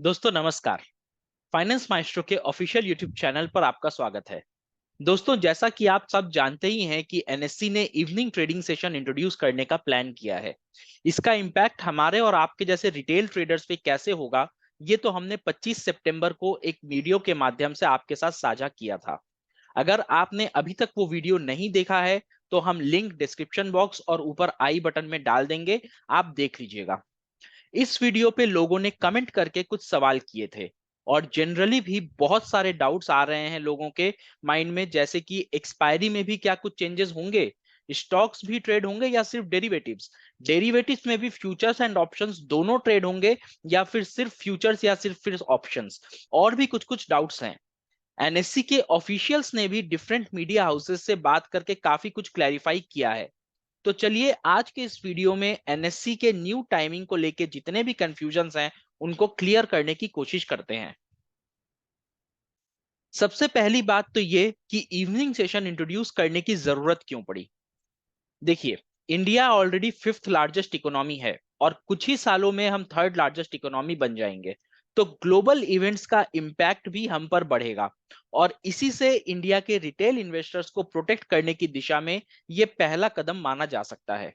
दोस्तों नमस्कार। Finance maestro के ऑफिशियल यूट्यूब चैनल पर आपका स्वागत है। दोस्तों जैसा कि आप सब जानते ही हैं कि एनएससी ने इवनिंग ट्रेडिंग सेशन इंट्रोड्यूस करने का प्लान किया है। इसका इम्पैक्ट हमारे और आपके जैसे रिटेल ट्रेडर्स पे कैसे होगा, ये तो हमने 25 सितंबर को एक वीडियो के माध्यम से आपके साथ साझा किया था। अगर आपने अभी तक वो वीडियो नहीं देखा है तो हम लिंक डिस्क्रिप्शन बॉक्स और ऊपर आई बटन में डाल देंगे, आप देख लीजिएगा। इस वीडियो पे लोगों ने कमेंट करके कुछ सवाल किए थे और जनरली भी बहुत सारे डाउट्स आ रहे हैं लोगों के माइंड में, जैसे कि एक्सपायरी में भी क्या कुछ चेंजेस होंगे, स्टॉक्स भी ट्रेड होंगे या सिर्फ डेरिवेटिव्स, डेरिवेटिव्स में भी फ्यूचर्स एंड ऑप्शंस दोनों ट्रेड होंगे या फिर सिर्फ फ्यूचर्स या सिर्फ ऑप्शंस, और भी कुछ कुछ डाउट्स हैं। एनएससी के ऑफिशियल्स ने भी डिफरेंट मीडिया हाउसेस से बात करके काफी कुछ क्लैरिफाई किया है। तो चलिए आज के इस वीडियो में एनएससी के न्यू टाइमिंग को लेके जितने भी कंफ्यूजन्स हैं उनको क्लियर करने की कोशिश करते हैं। सबसे पहली बात तो ये कि इवनिंग सेशन इंट्रोड्यूस करने की जरूरत क्यों पड़ी। देखिए, India already fifth largest economy है और कुछ ही सालों में हम थर्ड लार्जेस्ट इकोनॉमी बन जाएंगे। तो ग्लोबल इवेंट्स का इम्पैक्ट भी हम पर बढ़ेगा और इसी से इंडिया के रिटेल इन्वेस्टर्स को प्रोटेक्ट करने की दिशा में ये पहला कदम माना जा सकता है।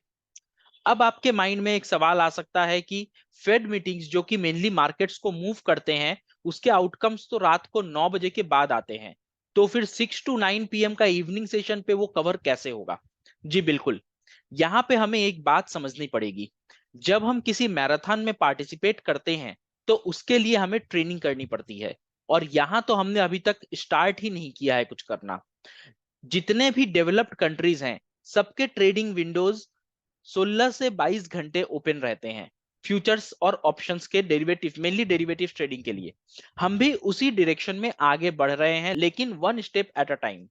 अब आपके माइंड में एक सवाल आ सकता है कि फेड मीटिंग्स जो कि मेनली मार्केट्स को मूव करते हैं, उसके आउटकम्स तो रात को 9 बजे के बाद आते हैं, तो फिर 6 to 9 PM का इवनिंग सेशन पे वो कवर कैसे होगा। जी बिल्कुल, यहाँ पे हमें एक बात समझनी पड़ेगी। जब हम किसी मैराथन में पार्टिसिपेट करते हैं तो उसके लिए हमें ट्रेनिंग करनी पड़ती है, और यहाँ तो हमने अभी तक स्टार्ट ही नहीं किया है कुछ करना। जितने भी डेवलप्ड कंट्रीज हैं, सबके ट्रेडिंग विंडोज 16 से 22 घंटे ओपन रहते हैं फ्यूचर्स और ऑप्शंस के डेरिवेटिव, मेनली डेरिवेटिव ट्रेडिंग के लिए। हम भी उसी डायरेक्शन में आगे बढ़ रहे हैं, लेकिन one step at a time.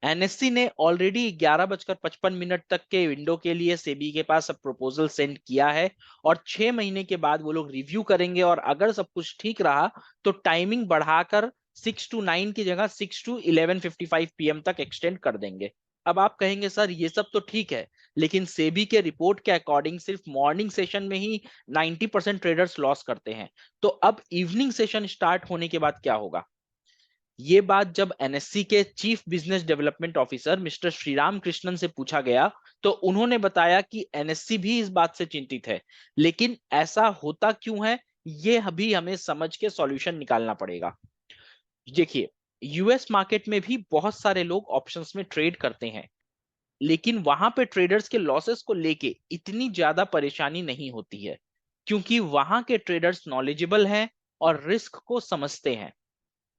NSC ने ऑलरेडी 11:55 तक के विंडो के लिए सेबी के पास अब प्रपोजल सेंड किया है और 6 महीने के बाद वो लोग रिव्यू करेंगे, और अगर सब कुछ ठीक रहा तो टाइमिंग बढ़ाकर 6 to 9 की जगह 6 to 11:55 PM तक एक्सटेंड कर देंगे। अब आप कहेंगे सर ये सब तो ठीक है, लेकिन सेबी के रिपोर्ट के अकॉर्डिंग सिर्फ मॉर्निंग सेशन में ही 90% ट्रेडर्स लॉस करते हैं। तो अब इवनिंग सेशन स्टार्ट होने के बाद क्या होगा। ये बात जब एनएससी के chief business development officer mister Shriram Krishnan से पूछा गया तो उन्होंने बताया कि एनएससी भी इस बात से चिंतित है, लेकिन ऐसा होता क्यों है ये अभी हमें समझ के सॉल्यूशन निकालना पड़ेगा। देखिए, यूएस मार्केट में भी बहुत सारे लोग ऑप्शंस में ट्रेड करते हैं, लेकिन वहां पे ट्रेडर्स के लॉसेस को लेके इतनी ज्यादा परेशानी नहीं होती है, क्योंकि वहां के ट्रेडर्स नॉलेजेबल हैं और रिस्क को समझते हैं।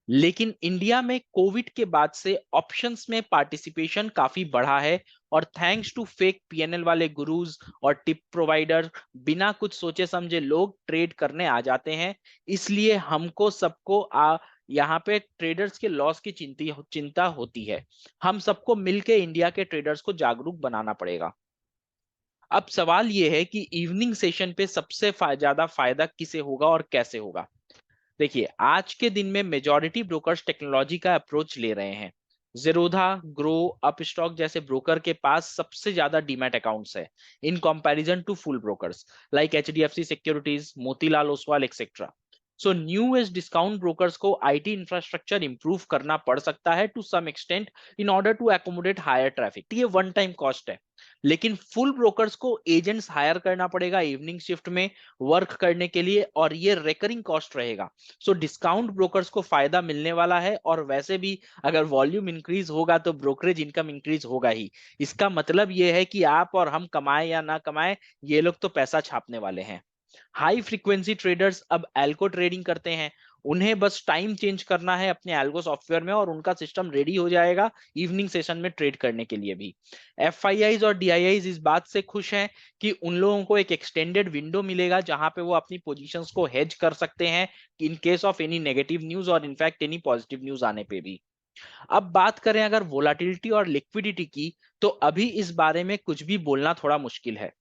लेकिन इंडिया में कोविड के बाद से ऑप्शंस में पार्टिसिपेशन काफी बढ़ा है, और थैंक्स टू फेक पीएनएल वाले गुरुज और टिप प्रोवाइडर, बिना कुछ सोचे समझे लोग ट्रेड करने आ जाते हैं। इसलिए हमको सबको यहाँ पे ट्रेडर्स के लॉस की चिंता होती है। हम सबको मिलके इंडिया के ट्रेडर्स को जागरूक बनाना पड़ेगा। अब सवाल यह है कि इवनिंग सेशन पे सबसे ज्यादा फायदा किसे होगा और कैसे होगा। देखिए, आज के दिन में मेजॉरिटी ब्रोकर्स टेक्नोलॉजी का अप्रोच ले रहे हैं। जेरोधा, ग्रो, अपस्टॉक जैसे ब्रोकर के पास सबसे ज्यादा डीमैट अकाउंट्स है in comparison to full brokers like HDFC securities, Motilal Oswal etcetera. So new age discount brokers को आईटी इंफ्रास्ट्रक्चर इंप्रूव करना पड़ सकता है to some extent in order to accommodate higher traffic. ये वन टाइम कॉस्ट है, लेकिन full brokers को agents hire करना पड़ेगा इवनिंग शिफ्ट में वर्क करने के लिए, और ये रेकरिंग कॉस्ट रहेगा। सो डिस्काउंट ब्रोकर्स को फायदा मिलने वाला है, और वैसे भी अगर वॉल्यूम इंक्रीज होगा तो ब्रोकरेज इनकम इंक्रीज होगा ही। इसका मतलब ये है कि आप और हम कमाए या ना कमाए, ये लोग तो पैसा छापने वाले हैं। हाई फ्रीक्वेंसी ट्रेडर्स अब एल्को ट्रेडिंग करते हैं, उन्हें बस टाइम चेंज करना है अपने एल्गो सॉफ्टवेयर में और उनका सिस्टम रेडी हो जाएगा इवनिंग सेशन में ट्रेड करने के लिए भी। एफआईआईज और डीआईआईज इस बात से खुश हैं कि उन लोगों को एक एक्सटेंडेड विंडो मिलेगा जहां पे वो अपनी पोजीशंस को हेज कर सकते हैं in case of any negative news और इनफैक्ट एनी पॉजिटिव न्यूज आने पे भी। अब बात करें अगर वोलाटिलिटी और लिक्विडिटी की, तो अभी इस बारे में कुछ भी बोलना थोड़ा मुश्किल है।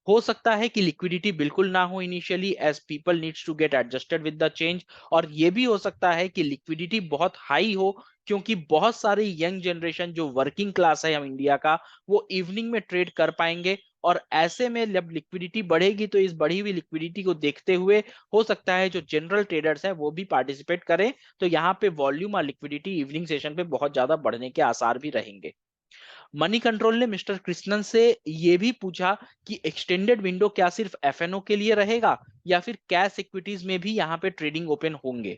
हो सकता है कि लिक्विडिटी बिल्कुल ना हो initially as people needs to get adjusted with the change, और ये भी हो सकता है कि लिक्विडिटी बहुत हाई हो, क्योंकि बहुत सारी यंग जनरेशन जो वर्किंग क्लास है हम इंडिया का, वो इवनिंग में ट्रेड कर पाएंगे और ऐसे में जब लिक्विडिटी बढ़ेगी तो इस बढ़ी हुई लिक्विडिटी को देखते हुए हो सकता है जो जनरल ट्रेडर्स हैं वो भी पार्टिसिपेट करें, तो यहाँ पे वॉल्यूम और लिक्विडिटी इवनिंग सेशन पे बहुत ज्यादा बढ़ने के आसार भी रहेंगे। मनी कंट्रोल ने मिस्टर कृष्णन से ये भी पूछा कि एक्सटेंडेड विंडो क्या सिर्फ एफएनओ के लिए रहेगा या फिर कैश इक्विटीज में भी यहाँ पे ट्रेडिंग ओपन होंगे।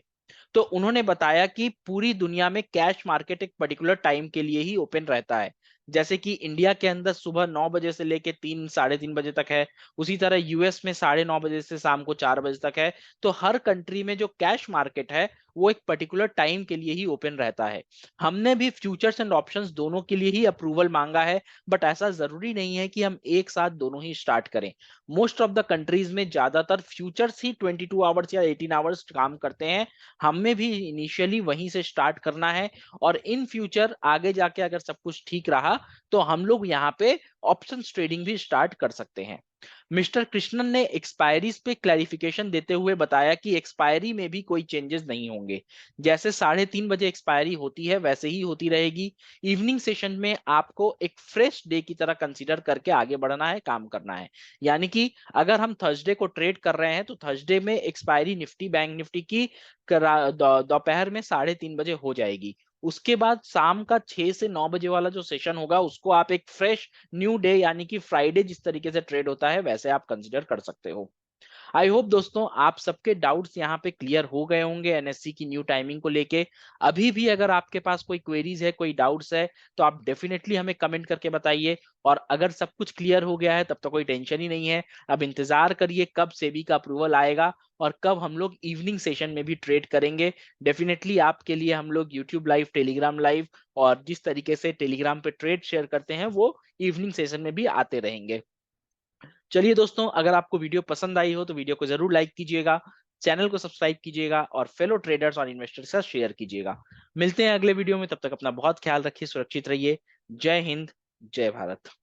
तो उन्होंने बताया कि पूरी दुनिया में कैश मार्केट एक पर्टिकुलर टाइम के लिए ही ओपन रहता है। जैसे कि इंडिया के अंदर सुबह 9 बजे से लेके 3 साढ़े 3 बजे तक है, उसी तरह यूएस में 9:30 बजे से शाम को 4 बजे तक है। तो हर कंट्री में जो कैश मार्केट है वो एक पर्टिकुलर टाइम के लिए ही ओपन रहता है। हमने भी फ्यूचर्स एंड ऑप्शंस दोनों के लिए ही अप्रूवल मांगा है, बट ऐसा जरूरी नहीं है कि हम एक साथ दोनों ही स्टार्ट करें। मोस्ट ऑफ द कंट्रीज में ज्यादातर फ्यूचर्स ही 22 आवर्स या 18 आवर्स काम करते हैं। हमें भी इनिशियली वहीं से स्टार्ट करना है, और इन फ्यूचर आगे जाके अगर सब कुछ ठीक रहा तो हम लोग यहाँ पे ऑप्शंस ट्रेडिंग भी स्टार्ट कर सकते हैं। मिस्टर कृष्णन ने एक्सपायरीज पे क्लैरिफिकेशन देते हुए बताया कि एक्सपायरी में भी कोई चेंजेस नहीं होंगे। जैसे 3:30 बजे एक्सपायरी होती है वैसे ही होती रहेगी। इवनिंग सेशन में आपको एक फ्रेश डे की तरह कंसीडर करके आगे बढ़ना है, काम करना है। यानी कि अगर हम थर्सडे को ट्रेड कर रहे हैं तो थर्सडे में एक्सपायरी निफ्टी बैंक निफ्टी की दोपहर में 3:30 बजे हो जाएगी। उसके बाद शाम का 6 से 9 बजे वाला जो सेशन होगा उसको आप एक फ्रेश न्यू डे यानी कि फ्राइडे जिस तरीके से ट्रेड होता है वैसे आप कंसिडर कर सकते हो। आई होप दोस्तों आप सबके डाउट्स यहाँ पे क्लियर हो गए होंगे एनएससी की न्यू टाइमिंग को लेके। अभी भी अगर आपके पास कोई क्वेरीज है, कोई डाउट्स है, तो आप डेफिनेटली हमें कमेंट करके बताइए। और अगर सब कुछ क्लियर हो गया है तब तो कोई टेंशन ही नहीं है। अब इंतजार करिए कब सेबी का अप्रूवल आएगा और कब हम लोग इवनिंग सेशन में भी ट्रेड करेंगे। डेफिनेटली आपके लिए हम लोग यूट्यूब लाइव, टेलीग्राम लाइव और जिस तरीके से टेलीग्राम पे ट्रेड शेयर करते हैं वो इवनिंग सेशन में भी आते रहेंगे। चलिए दोस्तों, अगर आपको वीडियो पसंद आई हो तो वीडियो को जरूर लाइक कीजिएगा, चैनल को सब्सक्राइब कीजिएगा और फेलो ट्रेडर्स और इन्वेस्टर्स के साथ शेयर कीजिएगा। मिलते हैं अगले वीडियो में, तब तक अपना बहुत ख्याल रखिए, सुरक्षित रहिए। जय हिंद, जय भारत।